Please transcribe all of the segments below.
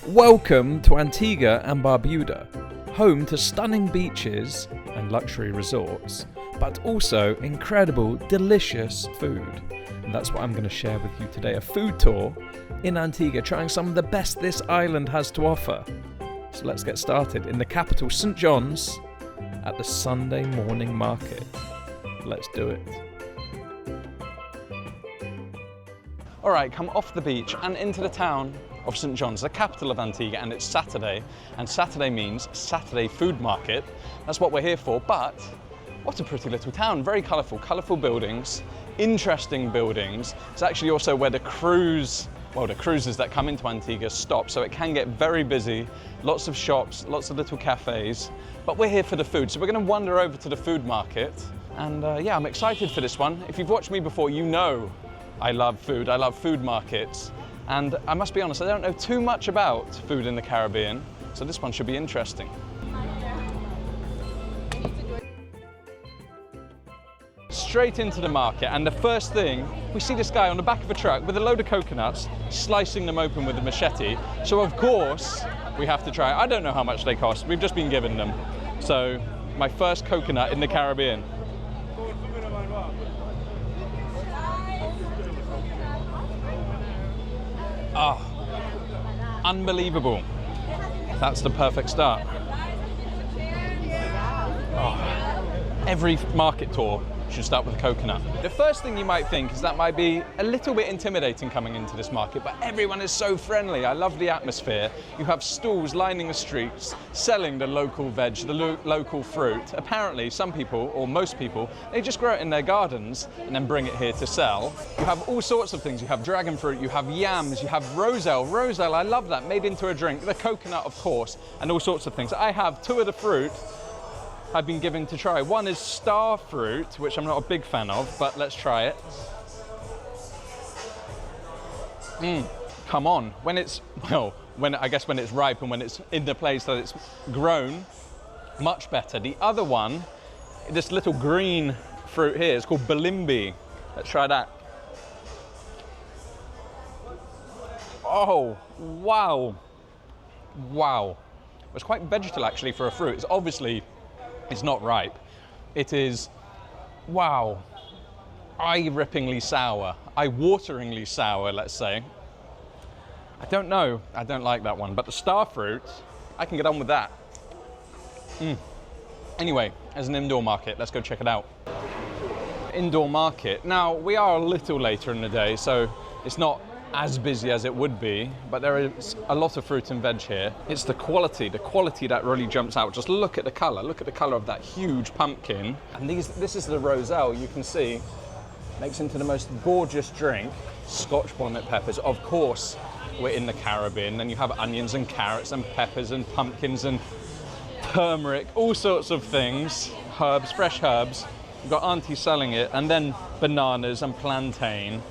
Welcome to Antigua and Barbuda, home to stunning beaches and luxury resorts, but also incredible, delicious food. And that's what I'm going to share with you today, a food tour in Antigua, trying some of the best this island has to offer. So let's get started in the capital, St. John's, at the Sunday morning market. Let's do it. All right, come off the beach and into the town of St. John's, the capital of Antigua, and it's Saturday, and Saturday means Saturday food market. That's what we're here for, but what a pretty little town. Very colourful buildings, interesting buildings. It's actually also where the cruises that come into Antigua stop, so it can get very busy. Lots of shops, lots of little cafes, but we're here for the food, so we're going to wander over to the food market. And yeah, I'm excited for this one. If you've watched me before, you know I love food. I love food markets. And I must be honest, I don't know too much about food in the Caribbean, so this one should be interesting. Straight into the market, and the first thing, we see this guy on the back of a truck with a load of coconuts, slicing them open with a machete. So of course, we have to try it. I don't know how much they cost, we've just been given them. So, my first coconut in the Caribbean. Oh, unbelievable. That's the perfect start. Oh, every market tour should start with a coconut. The first thing you might think is that might be a little bit intimidating coming into this market, but everyone is so friendly. I love the atmosphere. You have stalls lining the streets, selling the local veg, the local fruit. Apparently, some people, or most people, they just grow it in their gardens and then bring it here to sell. You have all sorts of things. You have dragon fruit, you have yams, you have roselle. Roselle, I love that, made into a drink. The coconut, of course, and all sorts of things. I have two of the fruit I've been given to try. One is star fruit, which I'm not a big fan of, but let's try it. Come on. When it's ripe and when it's in the place that it's grown, much better. The other one, this little green fruit here, is called balimbi. Let's try that. Oh, wow. Wow. It's quite vegetal actually for a fruit. It's not ripe. It is, wow, eye-rippingly sour, eye-wateringly sour, let's say. I don't know, I don't like that one, but the star fruit, I can get on with that. Anyway, as an indoor market, let's go check it out. Indoor market. Now, we are a little later in the day, so it's not as busy as it would be, but there is a lot of fruit and veg here. It's the quality that really jumps out. Just look at the color of that huge pumpkin. And this is the roselle, you can see, makes into the most gorgeous drink. Scotch bonnet peppers, of course, we're in the Caribbean. Then you have onions and carrots and peppers and pumpkins and turmeric, all sorts of things, herbs, fresh herbs. You've got auntie selling it, and then bananas and plantain.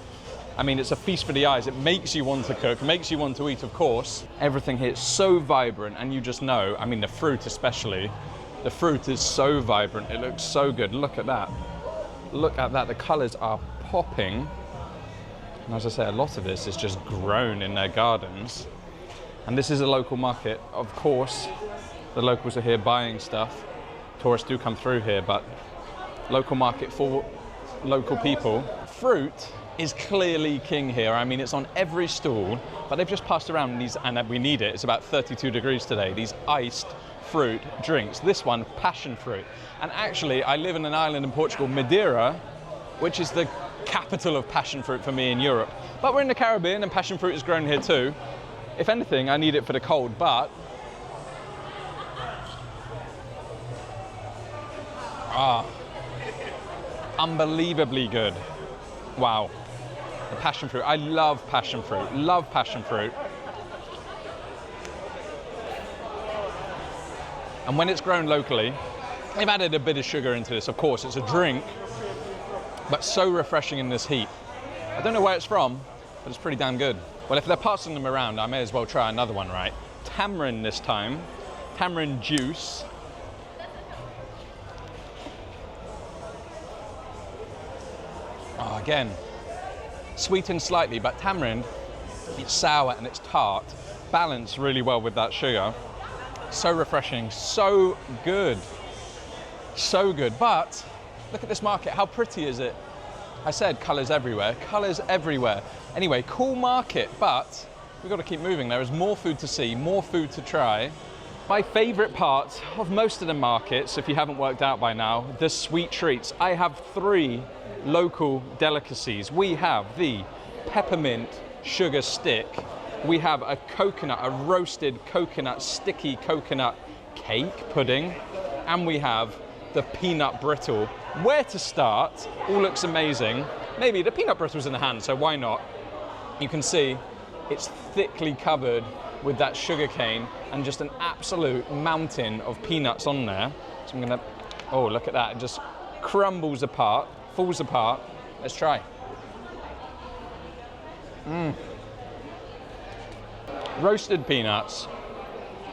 I mean, it's a feast for the eyes. It makes you want to cook, makes you want to eat, of course. Everything here is so vibrant, and you just know, I mean, the fruit especially, the fruit is so vibrant. It looks so good. Look at that. Look at that. The colors are popping. And as I say, a lot of this is just grown in their gardens. And this is a local market. Of course, the locals are here buying stuff. Tourists do come through here, but local market for local people. Fruit is clearly king here. I mean, it's on every stall, but they've just passed around these, and we need it. It's about 32 degrees today. These iced fruit drinks. This one, passion fruit. And actually, I live in an island in Portugal, Madeira, which is the capital of passion fruit for me in Europe. But we're in the Caribbean, and passion fruit is grown here too. If anything, I need it for the cold, but unbelievably good. Wow. The passion fruit. I love passion fruit. Love passion fruit. And when it's grown locally, they've added a bit of sugar into this. Of course, it's a drink, but so refreshing in this heat. I don't know where it's from, but it's pretty damn good. Well, if they're passing them around, I may as well try another one, right? Tamarind this time. Tamarind juice. Oh, again, sweetened slightly, but tamarind, it's sour and it's tart, balance really well with that sugar. So refreshing, so good. So good, but look at this market, how pretty is it? I said colours everywhere, colours everywhere. Anyway, cool market, but we've got to keep moving. There is more food to see, more food to try. My favourite part of most of the markets, if you haven't worked out by now, the sweet treats. I have 3 local delicacies. We have the peppermint sugar stick. We have a coconut, a roasted coconut, sticky coconut cake pudding. And we have the peanut brittle. Where to start? All looks amazing. Maybe the peanut brittle's in the hand, so why not? You can see it's thickly covered with that sugar cane and just an absolute mountain of peanuts on there. So I'm gonna, oh, look at that. It just crumbles apart, falls apart. Let's try. Roasted peanuts,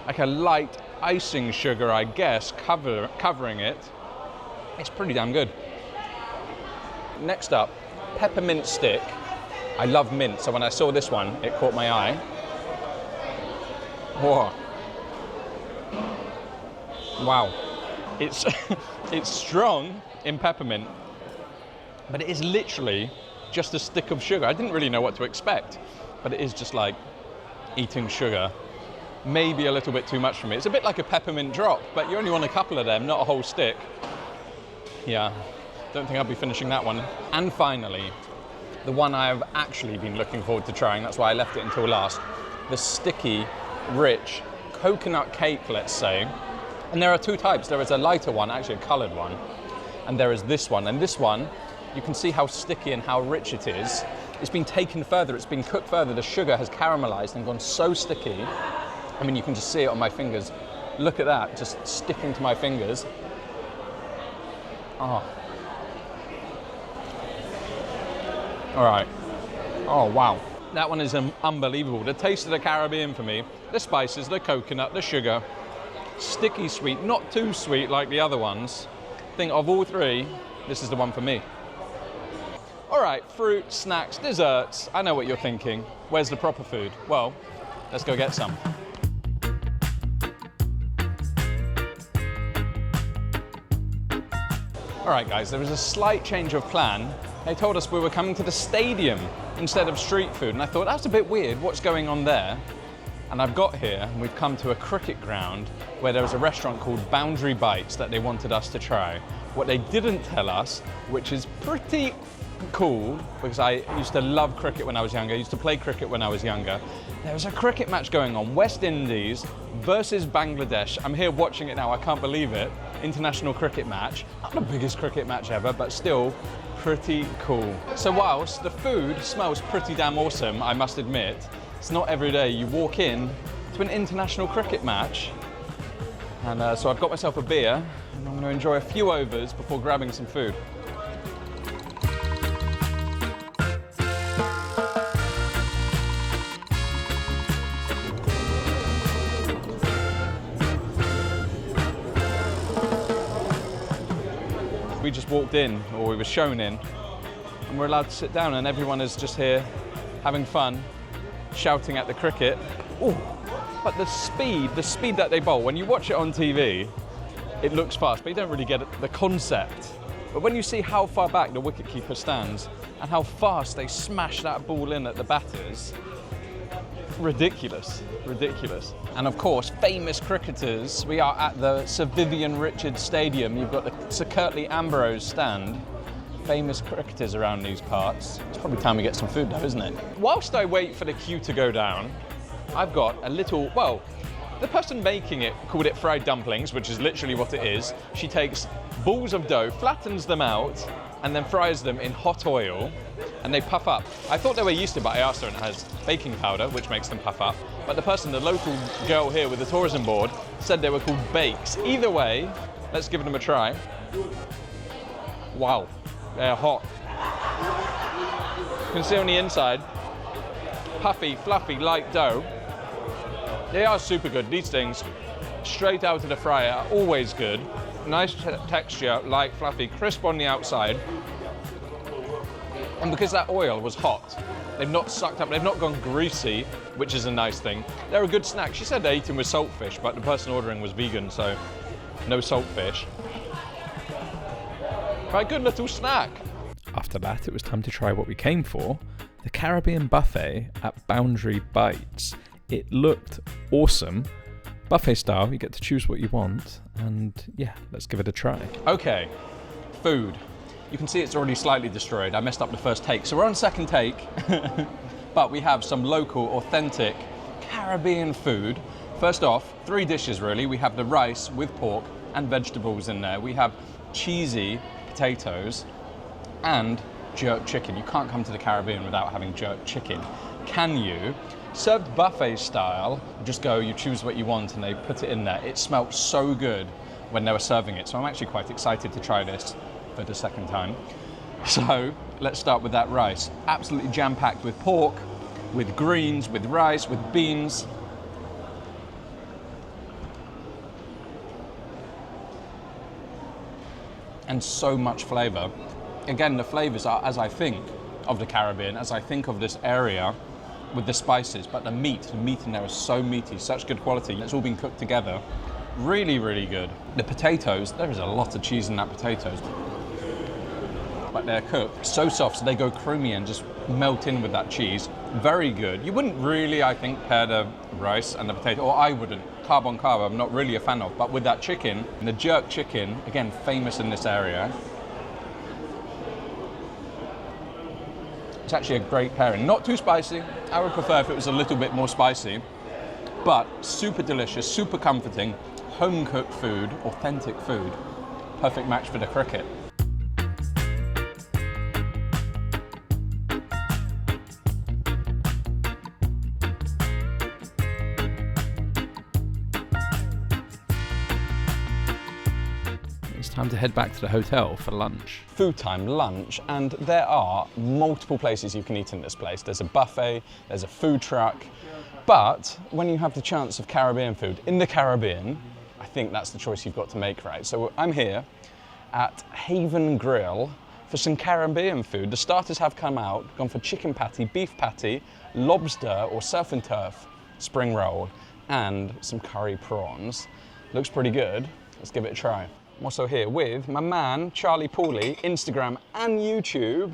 like a light icing sugar, I guess, covering it. It's pretty damn good. Next up, peppermint stick. I love mint, so when I saw this one, it caught my eye. Whoa. Wow. It's it's strong in peppermint, but it is literally just a stick of sugar. I didn't really know what to expect, but it is just like eating sugar. Maybe a little bit too much for me. It's a bit like a peppermint drop, but you only want a couple of them, not a whole stick. Yeah, don't think I'll be finishing that one. And finally, the one I've actually been looking forward to trying, that's why I left it until last, the sticky, rich coconut cake, let's say. And there are 2 types. There is a lighter one, actually a coloured one, and there is this one. And this one, you can see how sticky and how rich it is. It's been taken further, it's been cooked further. The sugar has caramelized and gone so sticky. I mean, you can just see it on my fingers. Look at that, just sticking to my fingers. Oh. All right. Oh, wow. That one is unbelievable. The taste of the Caribbean for me, the spices, the coconut, the sugar, sticky sweet, not too sweet like the other ones. I think of all 3, this is the one for me. All right, fruit, snacks, desserts. I know what you're thinking. Where's the proper food? Well, let's go get some. All right, guys, there was a slight change of plan. They told us we were coming to the stadium instead of street food, and I thought, that's a bit weird, what's going on there? And I've got here, and we've come to a cricket ground where there was a restaurant called Boundary Bites that they wanted us to try. What they didn't tell us, which is pretty cool, because I used to love cricket when I was younger, I used to play cricket when I was younger. There was a cricket match going on, West Indies versus Bangladesh. I'm here watching it now, I can't believe it. International cricket match. Not the biggest cricket match ever, but still pretty cool. So whilst the food smells pretty damn awesome, I must admit, it's not every day you walk in to an international cricket match. And so I've got myself a beer, and I'm going to enjoy a few overs before grabbing some food. We just walked in, or we were shown in, and we're allowed to sit down, and everyone is just here having fun, shouting at the cricket. Ooh, but the speed that they bowl, when you watch it on TV, it looks fast, but you don't really get the concept. But when you see how far back the wicketkeeper stands and how fast they smash that ball in at the batters, ridiculous, ridiculous. And of course, famous cricketers. We are at the Sir Vivian Richards Stadium. You've got the Sir Curtly Ambrose stand. Famous cricketers around these parts. It's probably time we get some food though, isn't it? Whilst I wait for the queue to go down, I've got a little, well, the person making it called it fried dumplings, which is literally what it is. She takes balls of dough, flattens them out, and then fries them in hot oil, and they puff up. I thought they were yeast, but I asked her, and it has baking powder, which makes them puff up. But the person, the local girl here with the tourism board, said they were called bakes. Either way, let's give them a try. Wow, they're hot. You can see on the inside, puffy, fluffy, light dough. They are super good. These things, straight out of the fryer, are always good. Nice texture, light, fluffy, crisp on the outside. And because that oil was hot, They've not sucked up, they've not gone greasy, which is a nice thing. They're a good snack. She said they ate them with saltfish, but the person ordering was vegan, so no saltfish. Right, good little snack. After that, it was time to try what we came for, the Caribbean buffet at Boundary Bites. It looked awesome. Buffet style, you get to choose what you want, and yeah, let's give it a try. Okay, food. You can see it's already slightly destroyed. I messed up the first take, so we're on second take. But we have some local, authentic Caribbean food. First off, 3 dishes really. We have the rice with pork and vegetables in there. We have cheesy potatoes and jerk chicken. You can't come to the Caribbean without having jerk chicken, can you? Served buffet style, you choose what you want and they put it in there. It smelled so good when they were serving it, so I'm actually quite excited to try this for the second time. So let's start with that rice. Absolutely jam-packed with pork, with greens, with rice, with beans. And so much flavour. Again, the flavours are as I think of the Caribbean, as I think of this area with the spices, but the meat in there is so meaty, such good quality. It's all been cooked together. Really, really good. The potatoes, there is a lot of cheese in that potatoes. But they're cooked so soft, so they go creamy and just melt in with that cheese. Very good. You wouldn't really, I think, pair the rice and the potato, or I wouldn't. Carb on carb, I'm not really a fan of. But with that chicken, the jerk chicken, again, famous in this area. It's actually a great pairing. Not too spicy. I would prefer if it was a little bit more spicy. But super delicious, super comforting, home-cooked food, authentic food. Perfect match for the cricket. Time to head back to the hotel for lunch. Food time, lunch, and there are multiple places you can eat in this place. There's a buffet, there's a food truck, but when you have the chance of Caribbean food in the Caribbean, I think that's the choice you've got to make, right? So I'm here at Haven Grill for some Caribbean food. The starters have come out, gone for chicken patty, beef patty, lobster or surf and turf spring roll, and some curry prawns. Looks pretty good. Let's give it a try. I'm also here with my man, Charlie Pauly, Instagram and YouTube.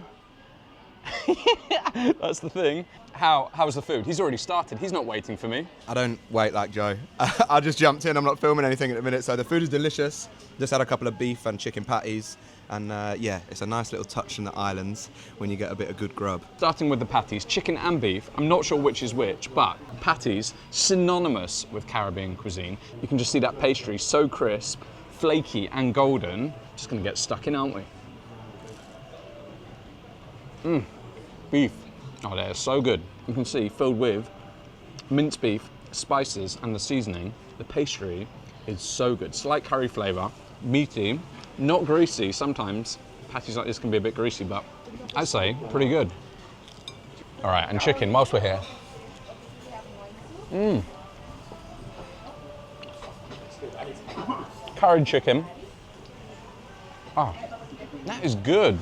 That's the thing. How's the food? He's already started. He's not waiting for me. I don't wait like Joe. I just jumped in. I'm not filming anything at the minute. So the food is delicious. Just had a couple of beef and chicken patties. And yeah, it's a nice little touch in the islands when you get a bit of good grub. Starting with the patties, chicken and beef. I'm not sure which is which, but patties, synonymous with Caribbean cuisine. You can just see that pastry, so crisp, flaky and golden. Just gonna get stuck in, aren't we? Beef. Oh, they're so good. You can see filled with minced beef, spices and the seasoning. The pastry is so good. Slight curry flavour, meaty, not greasy. Sometimes patties like this can be a bit greasy, but I'd say pretty good. All right, and chicken whilst we're here. Curried chicken. Oh, that is good.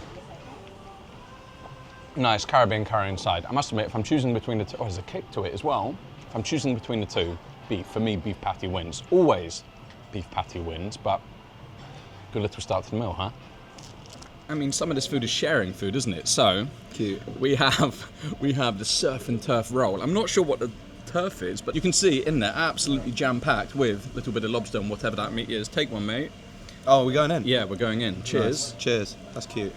Nice Caribbean curry inside. I must admit, if I'm choosing between the two, there's a kick to it as well. If I'm choosing between the two, beef, for me, beef patty wins. Always beef patty wins, but good little start to the meal, huh? I mean, some of this food is sharing food, isn't it? So, cute. We have the surf and turf roll. I'm not sure what the turf is, but you can see in there, absolutely jam-packed with a little bit of lobster and whatever that meat is. Take one, mate. Oh, we're going in? Yeah, we're going in. Cheers. Nice. Cheers. That's cute.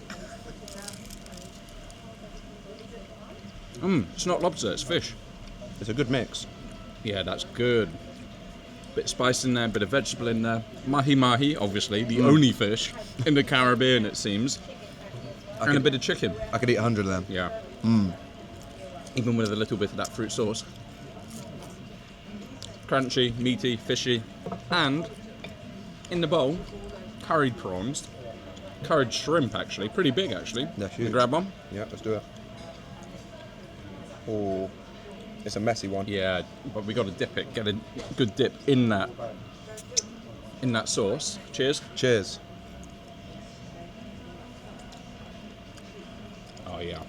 It's not lobster, it's fish. It's a good mix. Yeah, that's good. Bit of spice in there, bit of vegetable in there. Mahi-mahi, obviously, the only fish in the Caribbean, it seems. And a bit of chicken. I could eat 100 of them. Yeah. Even with a little bit of that fruit sauce. Crunchy, meaty, fishy. And in the bowl, curried prawns. Curried shrimp, actually. Pretty big, actually. That's huge. Can you grab one? Yeah, let's do it. Oh, it's a messy one. Yeah, but we got to dip it. Get a good dip in that sauce. Cheers. Cheers. Oh yeah.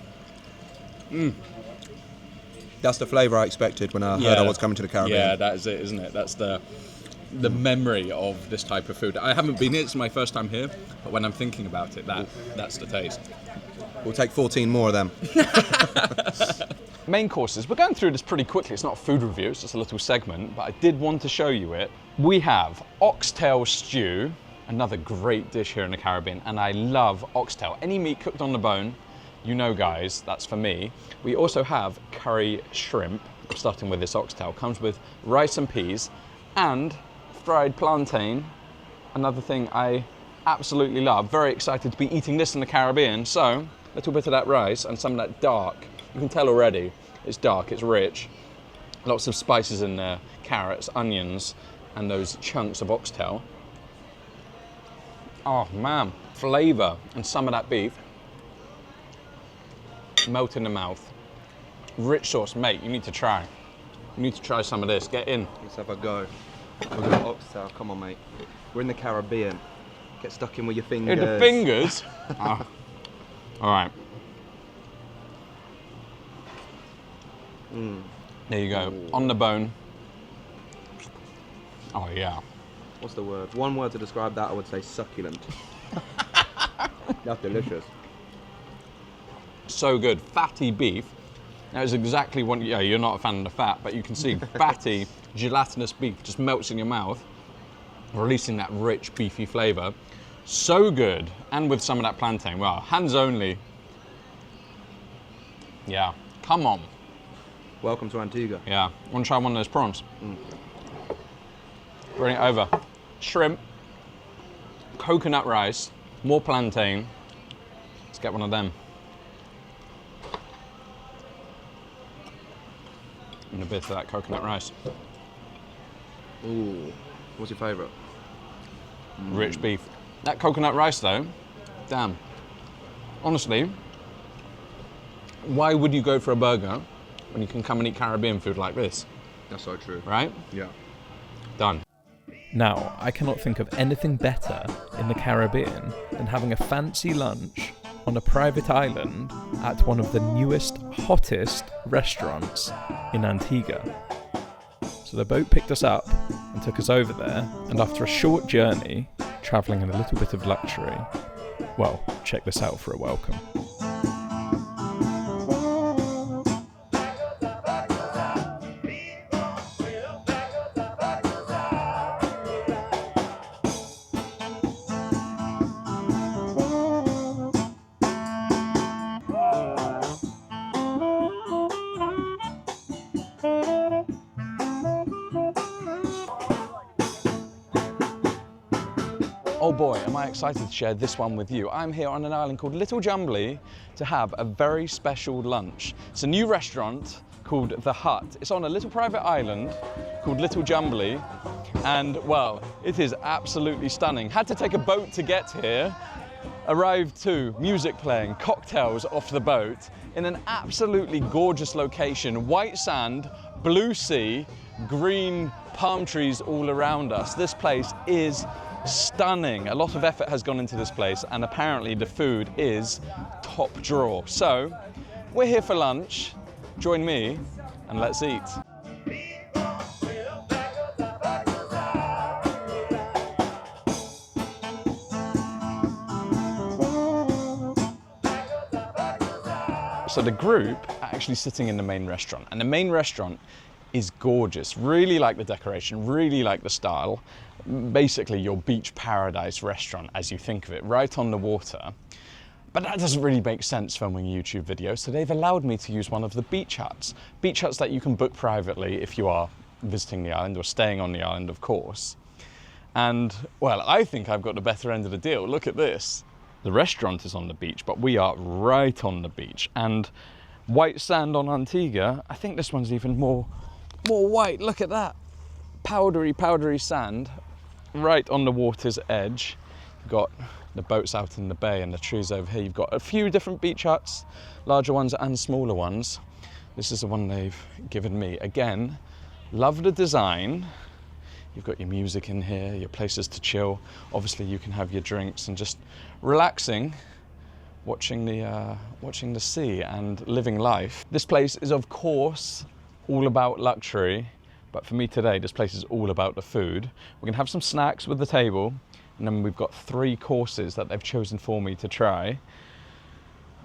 That's the flavour I expected when I heard I was coming to the Caribbean. Yeah, that is it, isn't it? That's the memory of this type of food. I haven't been here, it's my first time here, but when I'm thinking about it, that's the taste. We'll take 14 more of them. Main courses, we're going through this pretty quickly. It's not a food review, it's just a little segment, but I did want to show you it. We have oxtail stew, another great dish here in the Caribbean, and I love oxtail. Any meat cooked on the bone, you know guys, that's for me. We also have curry shrimp, starting with this oxtail. Comes with rice and peas and fried plantain, another thing I absolutely love. Very excited to be eating this in the Caribbean. So, a little bit of that rice and some of that dark. You can tell already, it's dark, it's rich. Lots of spices in there, carrots, onions, and those chunks of oxtail. Oh man, flavour and some of that beef. Melt in the mouth. Rich sauce, mate, you need to try. You need to try some of this, get in. Let's have a go. We've got oxtail, come on mate. We're in the Caribbean. Get stuck in with your fingers. With the fingers? Oh. All right. There you go, on the bone. Oh yeah. What's the word? One word to describe that, I would say succulent. That's delicious. So good, fatty beef. That is exactly what, yeah, you're not a fan of the fat, but you can see fatty, gelatinous beef just melts in your mouth, releasing that rich, beefy flavour. So good, and with some of that plantain. Wow, hands only. Yeah, come on. Welcome to Antigua. Yeah, want to try one of those prawns? Bring it over. Shrimp, coconut rice, more plantain. Let's get one of them. And a bit of that coconut rice. Ooh, what's your favourite? Rich beef. That coconut rice though, damn. Honestly, why would you go for a burger when you can come and eat Caribbean food like this? That's so true. Right? Yeah. Done. Now, I cannot think of anything better in the Caribbean than having a fancy lunch on a private island at one of the newest, hottest restaurants in Antigua. So the boat picked us up and took us over there, and after a short journey, travelling in a little bit of luxury, well, check this out for a welcome. Oh boy, am I excited to share this one with you. I'm here on an island called Little Jumby to have a very special lunch. It's a new restaurant called The Hut. It's on a little private island called Little Jumby, and well, it is absolutely stunning. Had to take a boat to get here. Arrived to music playing, cocktails off the boat in an absolutely gorgeous location. White sand, blue sea, green palm trees all around us. This place is stunning. A lot of effort has gone into this place, and apparently the food is top drawer. So we're here for lunch. Join me and let's eat. So the group are actually sitting in the main restaurant, and the main restaurant is gorgeous. Really like the decoration, really like the style. Basically your beach paradise restaurant as you think of it, right on the water. But that doesn't really make sense filming a YouTube video, so they've allowed me to use one of the beach huts. Beach huts that you can book privately if you are visiting the island or staying on the island, of course. And, well, I think I've got the better end of the deal. Look at this. The restaurant is on the beach, but we are right on the beach. And white sand on Antigua, I think this one's even more white. Look at that. Powdery sand right on the water's edge. You've got the boats out in the bay and the trees over here. You've got a few different beach huts, larger ones and smaller ones. This is the one they've given me. Again, love the design. You've got your music in here, your places to chill. Obviously you can have your drinks and just relaxing, watching the sea and living life. This place is of course all about luxury, but for me today, this place is all about the food. We're gonna have some snacks with the table, and then we've got 3 courses that they've chosen for me to try.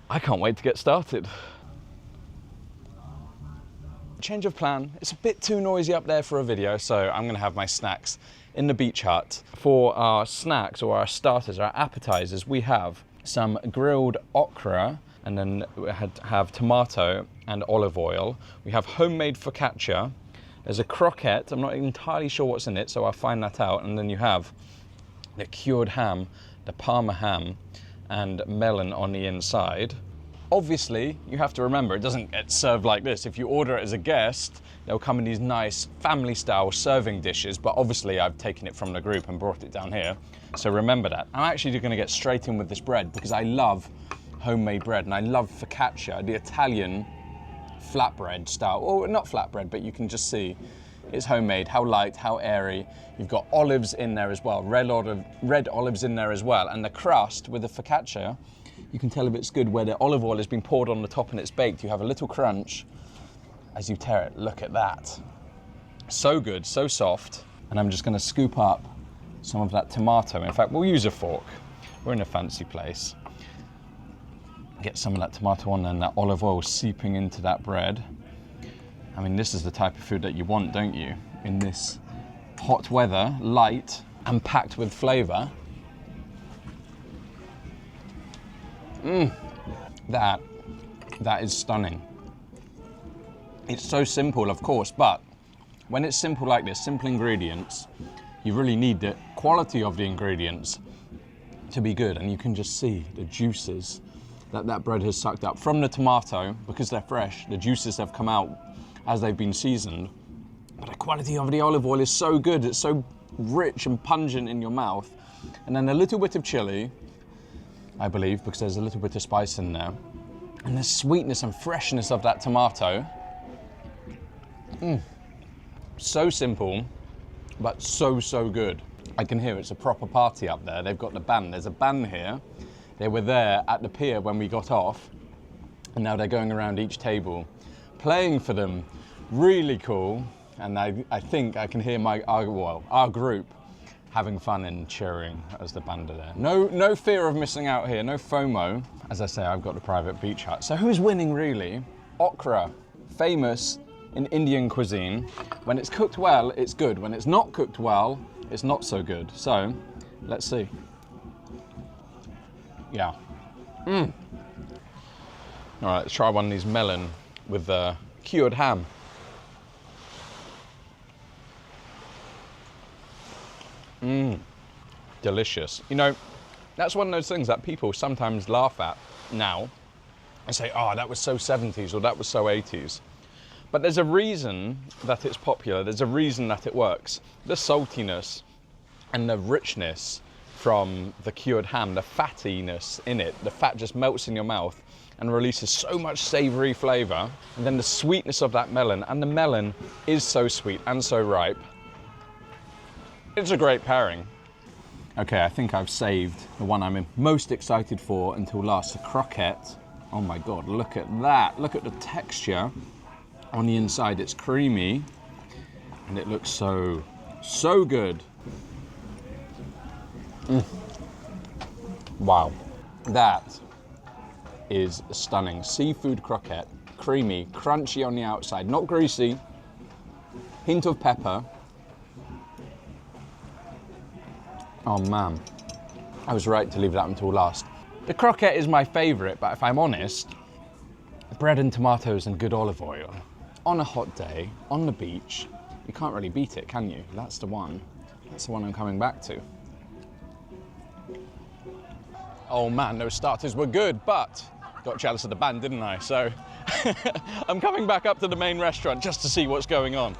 I can't wait to get started. Change of plan. It's a bit too noisy up there for a video, so I'm gonna have my snacks in the beach hut. For our snacks, or our starters, our appetizers, we have some grilled okra, and then we have tomato and olive oil. We have homemade focaccia. There's a croquette. I'm not entirely sure what's in it, so I'll find that out. And then you have the cured ham, the parma ham, and melon on the inside. Obviously, you have to remember, it doesn't get served like this. If you order it as a guest, they'll come in these nice family-style serving dishes, but obviously I've taken it from the group and brought it down here, so remember that. I'm actually gonna get straight in with this bread because I love homemade bread, and I love focaccia, the Italian flatbread style. Or not flatbread, but you can just see it's homemade, how light, how airy. You've got olives in there as well, red olives in there as well, and the crust with the focaccia, you can tell if it's good where the olive oil has been poured on the top and it's baked. You have a little crunch as you tear it. Look at that. So good, so soft. And I'm just gonna scoop up some of that tomato. In fact, we'll use a fork. We're in a fancy place. Get some of that tomato on and that olive oil seeping into that bread. I mean, this is the type of food that you want, don't you? In this hot weather, light and packed with flavor. That is stunning. It's so simple, of course, but when it's simple like this, simple ingredients, you really need the quality of the ingredients to be good, and you can just see the juices that bread has sucked up from the tomato. Because they're fresh, the juices have come out as they've been seasoned, but the quality of the olive oil is so good. It's so rich and pungent in your mouth, and then a little bit of chili, I believe, because there's a little bit of spice in there, and the sweetness and freshness of that tomato. So simple, but so good. I can hear it's a proper party up there. They've got the band. There's a band here. They were there at the pier when we got off, and now they're going around each table playing for them. Really cool. And I think I can hear our group having fun and cheering as the band are there. No fear of missing out here, no FOMO. As I say, I've got the private beach hut. So who's winning really? Okra, famous in Indian cuisine. When it's cooked well, it's good. When it's not cooked well, it's not so good. So, let's see. Yeah. All right, let's try one of these melon with the cured ham. Delicious. You know, that's one of those things that people sometimes laugh at now and say, oh, that was so 70s or that was so 80s. But there's a reason that it's popular. There's a reason that it works. The saltiness and the richness from the cured ham, the fattiness in it, the fat just melts in your mouth and releases so much savory flavor. And then the sweetness of that melon, and the melon is so sweet and so ripe. It's a great pairing. Okay, I think I've saved the one I'm most excited for until last, the croquette. Oh my God, look at that. Look at the texture on the inside. It's creamy and it looks so good. Wow, that is stunning. Seafood croquette, creamy, crunchy on the outside, not greasy, hint of pepper. Oh man, I was right to leave that until last. The croquette is my favorite, but if I'm honest, bread and tomatoes and good olive oil on a hot day, on the beach, you can't really beat it, can you? That's the one. That's the one I'm coming back to. Oh man, those starters were good, but got jealous of the band, didn't I? So I'm coming back up to the main restaurant just to see what's going on.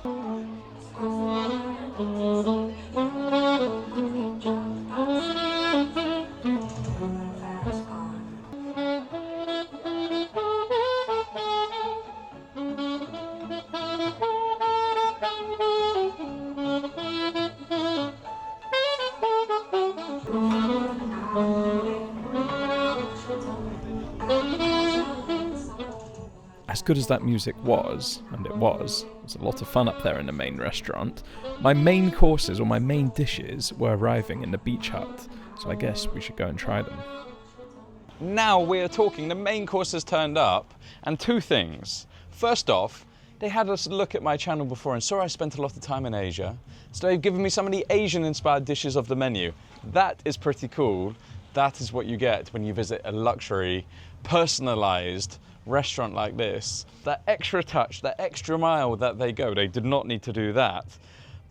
As good as that music was, and it was a lot of fun up there in the main restaurant, my main courses or my main dishes were arriving in the beach hut, so I guess we should go and try them. Now we're talking, the main course has turned up, and two things. First off, they had us look at my channel before and saw I spent a lot of time in Asia, so they've given me some of the Asian-inspired dishes of the menu. That is pretty cool. That is what you get when you visit a luxury, personalised restaurant like this. That extra touch, that extra mile that they go, they did not need to do that.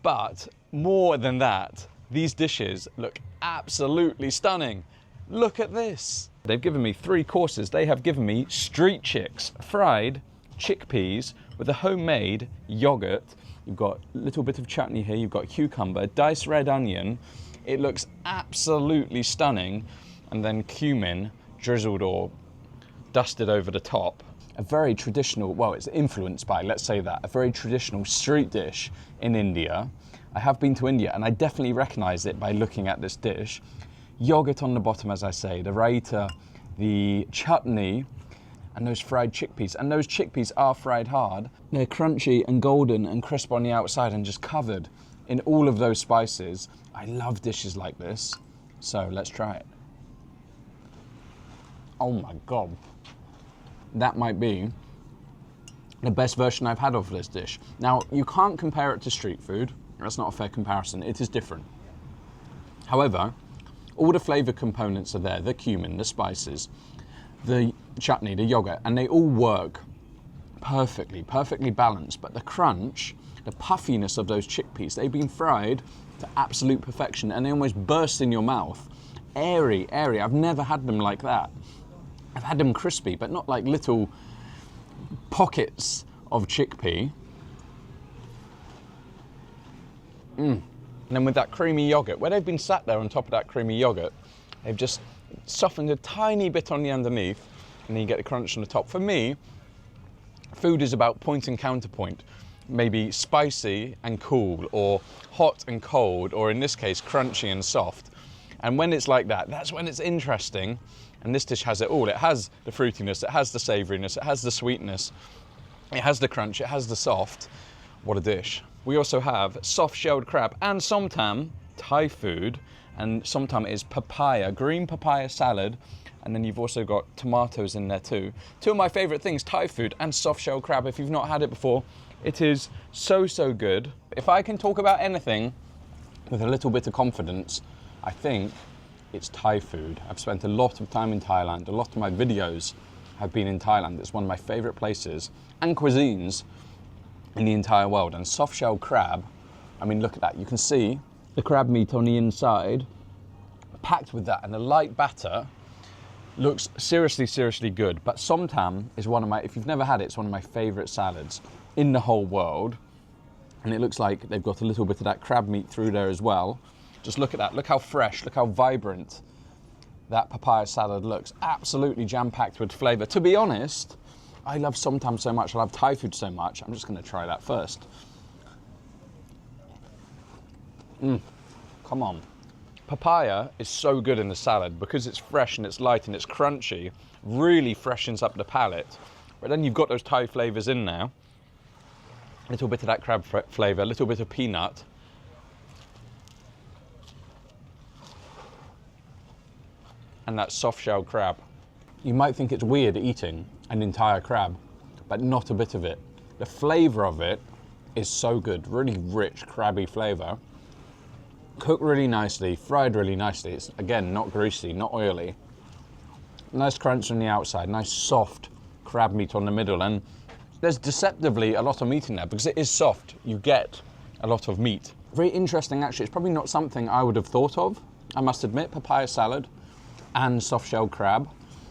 But more than that, these dishes look absolutely stunning. Look at this. They've given me 3 courses. They have given me street chicks, fried chickpeas with a homemade yogurt. You've got a little bit of chutney here, you've got cucumber, diced red onion. It looks absolutely stunning. And then cumin drizzled or dusted over the top. A very traditional, well, it's influenced by, let's say that, a very traditional street dish in India. I have been to India and I definitely recognize it by looking at this dish. Yogurt on the bottom, as I say, the raita, the chutney, and those fried chickpeas. And those chickpeas are fried hard. They're crunchy and golden and crisp on the outside and just covered in all of those spices. I love dishes like this. So let's try it. Oh my God. That might be the best version I've had of this dish. Now, you can't compare it to street food. That's not a fair comparison. It is different. However, all the flavor components are there, the cumin, the spices, the chutney, the yogurt, and they all work perfectly balanced. But the crunch, the puffiness of those chickpeas, they've been fried to absolute perfection and they almost burst in your mouth. Airy. I've never had them like that. I've had them crispy, but not like little pockets of chickpea. And then with that creamy yogurt, where they've been sat there on top of that creamy yogurt, they've just softened a tiny bit on the underneath, and then you get the crunch on the top. For me, food is about point and counterpoint. Maybe spicy and cool, or hot and cold, or in this case, crunchy and soft. And when it's like that, that's when it's interesting. And this dish has it all. It has the fruitiness, it has the savouriness, it has the sweetness, it has the crunch, it has the soft. What a dish. We also have soft-shelled crab and somtam, Thai food, and somtam is papaya, green papaya salad, and then you've also got tomatoes in there too. 2 of my favourite things, Thai food and soft-shelled crab. If you've not had it before, it is so good. If I can talk about anything with a little bit of confidence, I think it's Thai food. I've spent a lot of time in Thailand. A lot of my videos have been in Thailand. It's one of my favourite places and cuisines in the entire world. And soft-shell crab, I mean, look at that. You can see the crab meat on the inside, packed with that, and the light batter looks seriously good. But somtam is one of my, if you've never had it, it's one of my favourite salads in the whole world. And it looks like they've got a little bit of that crab meat through there as well. Just look at that, look how fresh, look how vibrant that papaya salad looks. Absolutely jam-packed with flavour. To be honest, I love somtam so much, I love Thai food so much, I'm just gonna try that first. Come on. Papaya is so good in the salad because it's fresh and it's light and it's crunchy, really freshens up the palate. But then you've got those Thai flavours in there. A little bit of that crab flavour, a little bit of peanut. And that soft-shell crab. You might think it's weird eating an entire crab, but not a bit of it. The flavour of it is so good, really rich, crabby flavour. Cooked really nicely, fried really nicely. It's, again, not greasy, not oily. Nice crunch on the outside, nice soft crab meat on the middle, and there's deceptively a lot of meat in there because it is soft. You get a lot of meat. Very interesting, actually. It's probably not something I would have thought of, I must admit, papaya salad and soft-shelled crab.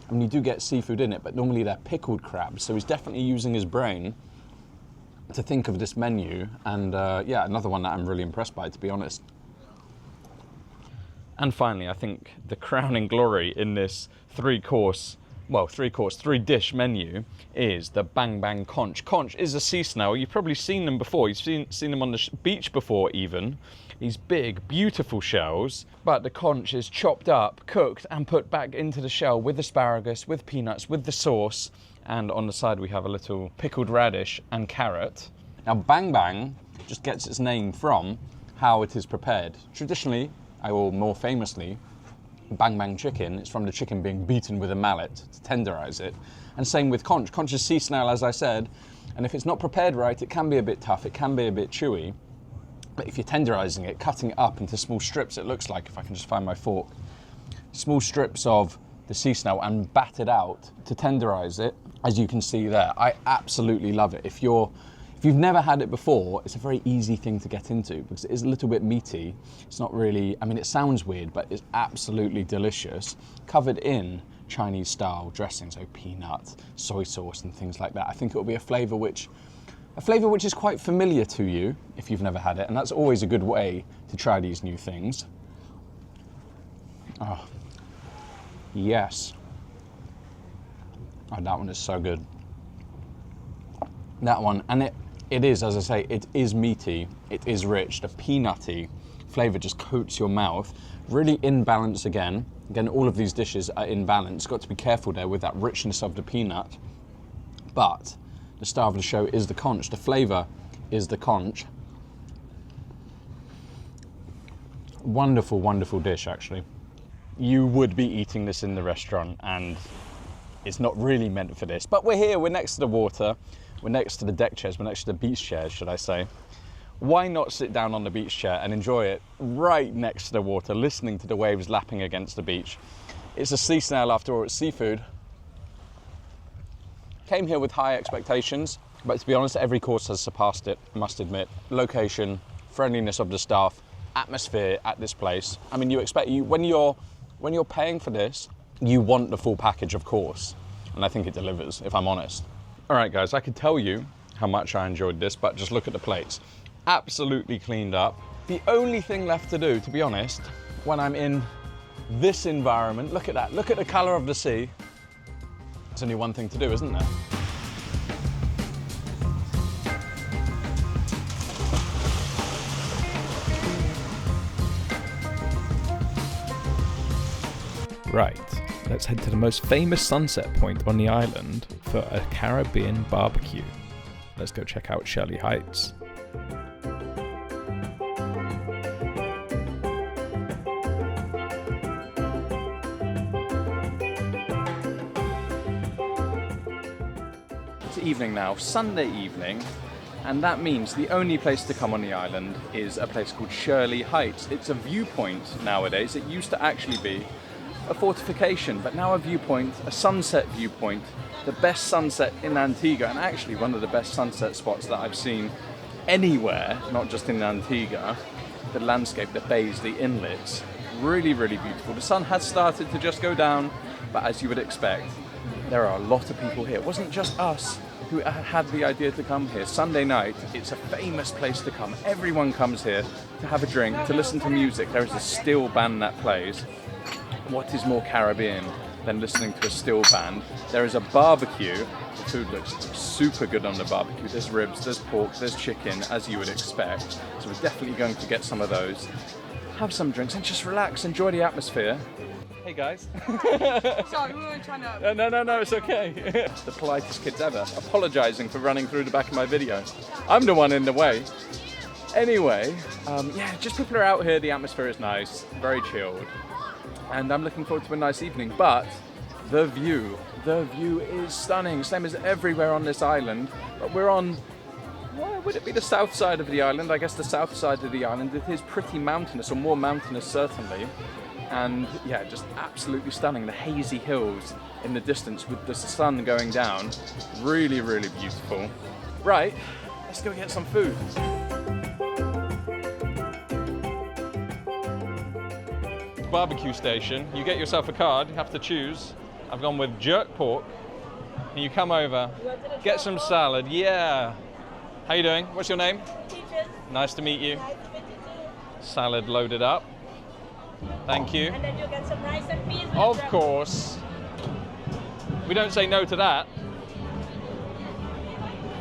I mean, you do get seafood in it, but normally they're pickled crabs, so he's definitely using his brain to think of this menu, and yeah, another one that I'm really impressed by, to be honest. And finally, I think the crowning glory in this three-dish menu is the Bang Bang conch. Conch is a sea snail. You've probably seen them before. You've seen them on the beach before even. These big, beautiful shells, but the conch is chopped up, cooked, and put back into the shell with asparagus, with peanuts, with the sauce, And on the side we have a little pickled radish and carrot. Now Bang Bang just gets its name from how it is prepared. Traditionally, or more famously, Bang Bang chicken is from the chicken being beaten with a mallet to tenderize it. And same with conch. Conch is sea snail, as I said, and if it's not prepared right, it can be a bit tough, it can be a bit chewy. But if you're tenderizing it, cutting it up into small strips, it looks like, if I can just find my fork, small strips of the sea snail and bat it out to tenderize it, as you can see there. I absolutely love it. If you've never had it before, it's a very easy thing to get into because it is a little bit meaty. It's not really, I mean, it sounds weird, but it's absolutely delicious. Covered in Chinese style dressing, so peanut, soy sauce and things like that. I think it will be a flavor which is quite familiar to you if you've never had it, and that's always a good way to try these new things. Oh, yes. Oh, that one is so good. That one, and it is, as I say, it is meaty, it is rich. The peanutty flavor just coats your mouth. Really in balance again. Again, all of these dishes are in balance. Got to be careful there with that richness of the peanut. But the star of the show is the conch. The flavor is the conch. Wonderful, wonderful dish, actually. You would be eating this in the restaurant, and it's not really meant for this. But we're here, we're next to the water. We're next to the deck chairs, we're next to the beach chairs, should I say. Why not sit down on the beach chair and enjoy it right next to the water, listening to the waves lapping against the beach? It's a sea snail after all, it's seafood. Came here with high expectations, but to be honest, every course has surpassed it, I must admit. Location, friendliness of the staff, atmosphere at this place. I mean, when you're paying for this, you want the full package, of course. And I think it delivers, if I'm honest. All right, guys, I could tell you how much I enjoyed this, but just look at the plates. Absolutely cleaned up. The only thing left to do, to be honest, when I'm in this environment, look at that, look at the color of the sea. There's only one thing to do, isn't there? Right, let's head to the most famous sunset point on the island for a Caribbean barbecue. Let's go check out Shirley Heights. It's evening now, Sunday evening, and that means the only place to come on the island is a place called Shirley Heights. It's a viewpoint nowadays. It used to actually be a fortification, but now a viewpoint, a sunset viewpoint, the best sunset in Antigua, and actually one of the best sunset spots that I've seen anywhere, not just in Antigua. The landscape, the bays, the inlets, really, really beautiful. The sun has started to just go down, but as you would expect, there are a lot of people here. It wasn't just us who had the idea to come here. Sunday night, it's a famous place to come. Everyone comes here to have a drink, to listen to music. There is a still band that plays. What is more Caribbean than listening to a still band? There is a barbecue. The food looks super good on the barbecue. There's ribs, there's pork, there's chicken, as you would expect. So we're definitely going to get some of those. Have some drinks and just relax, enjoy the atmosphere. Hey guys. Sorry, we weren't trying to... No, it's okay. The politest kids ever, apologising for running through the back of my video. I'm the one in the way. Anyway, yeah, just people are out here, the atmosphere is nice, very chilled. And I'm looking forward to a nice evening, but the view is stunning, same as everywhere on this island. But we're on, well, would it be the south side of the island? I guess the south side of the island. It is pretty mountainous, or more mountainous certainly. And yeah, just absolutely stunning. The hazy hills in the distance with the sun going down. Really, really beautiful. Right, let's go get some food. Barbecue station, you get yourself a card, you have to choose. I've gone with jerk pork, and you come over, get some salad. Yeah. How you doing? What's your name? Peaches. Nice to meet you. Nice to meet you too. Salad loaded up. Thank you. And then you get some rice and peas. with Of them. course. We don't say no to that.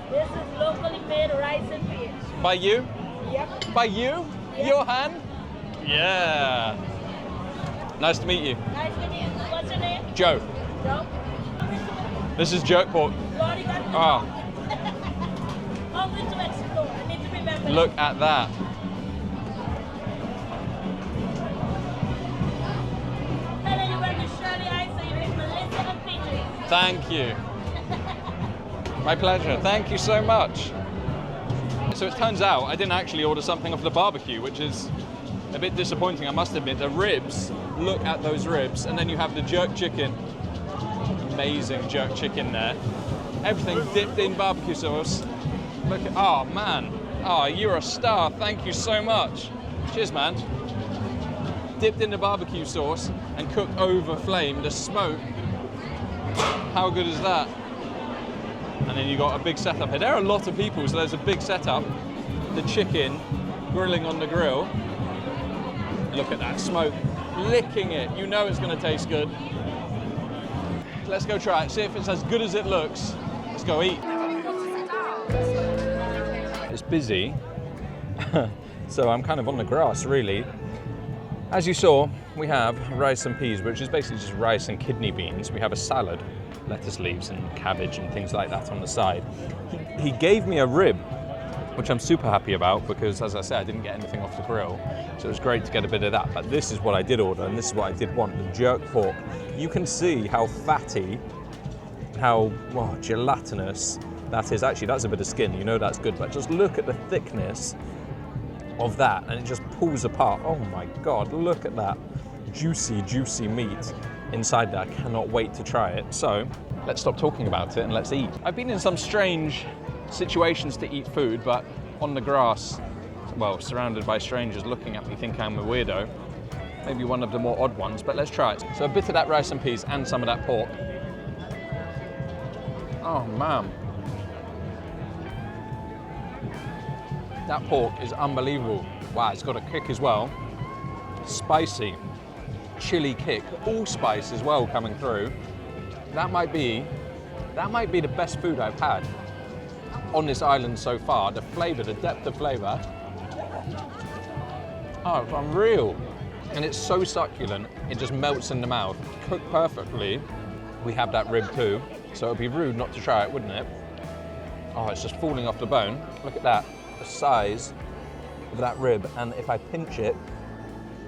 This is locally made rice and peas. By you? Yep. By you? Yep. Your hand? Yeah. Nice to meet you. Nice to meet you. What's your name? Joe. Joe. This is jerk pork. Ah, Hungry to explore. I need to remember. look at that. Telling you where the Shirley Heights, so you can listen and pictures. Thank you. My pleasure. Thank you so much. So it turns out I didn't actually order something off the barbecue, which is a bit disappointing, I must admit. The ribs, look at those ribs, and then you have the jerk chicken. Amazing jerk chicken there. Everything dipped in barbecue sauce. Look at, oh man. Oh, you're a star. Thank you so much. Cheers, man. Dipped in the barbecue sauce and cooked over flame. The smoke. How good is that? And then you got a big setup here. There are a lot of people, so there's a big setup. The chicken grilling on the grill. Look at that smoke, licking it. You know it's going to taste good. Let's go try it, see if it's as good as it looks. Let's go eat. It's busy, so I'm kind of on the grass, really. As you saw, we have rice and peas, which is basically just rice and kidney beans. We have a salad, lettuce leaves and cabbage and things like that on the side. He gave me a rib, which I'm super happy about because, as I said, I didn't get anything off the grill. So it was great to get a bit of that. But this is what I did order, and this is what I did want, the jerk pork. You can see how fatty, how gelatinous that is. Actually, that's a bit of skin, you know that's good, but just look at the thickness of that, and it just pulls apart. Oh my God, look at that. Juicy, juicy meat inside there. I cannot wait to try it. So let's stop talking about it and let's eat. I've been in some strange situations to eat food, but on the grass, well, surrounded by strangers looking at me thinking I'm a weirdo. Maybe one of the more odd ones, but let's try it. So a bit of that rice and peas and some of that pork. Oh man. That pork is unbelievable. Wow, it's got a kick as well. Spicy, chili kick, allspice as well coming through. That might be the best food I've had on this island so far. The flavour, the depth of flavour. Oh, it's unreal. And it's so succulent, it just melts in the mouth. Cooked perfectly. We have that rib too, so it'd be rude not to try it, wouldn't it? Oh, it's just falling off the bone. Look at that, the size of that rib. And if I pinch it,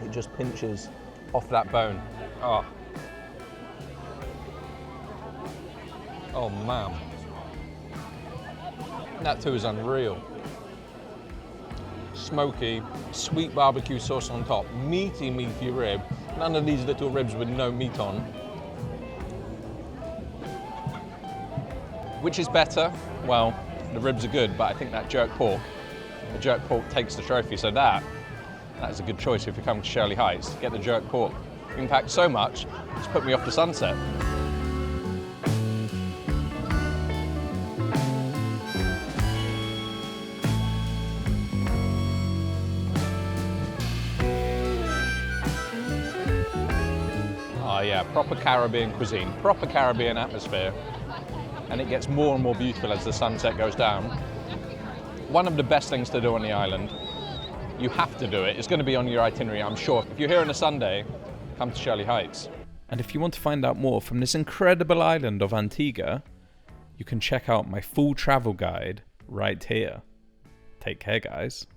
it just pinches off that bone. Oh. Oh man. That too is unreal. Smoky, sweet barbecue sauce on top, meaty rib. None of these little ribs with no meat on. Which is better? Well, the ribs are good, but I think that the jerk pork takes the trophy, so that is a good choice if you come to Shirley Heights. Get the jerk pork. In fact, so much, it's put me off the sunset. Oh yeah, proper Caribbean cuisine, proper Caribbean atmosphere. And it gets more and more beautiful as the sunset goes down. One of the best things to do on the island. You have to do it. It's going to be on your itinerary, I'm sure. If you're here on a Sunday, come to Shirley Heights. And if you want to find out more from this incredible island of Antigua, you can check out my full travel guide right here. Take care, guys.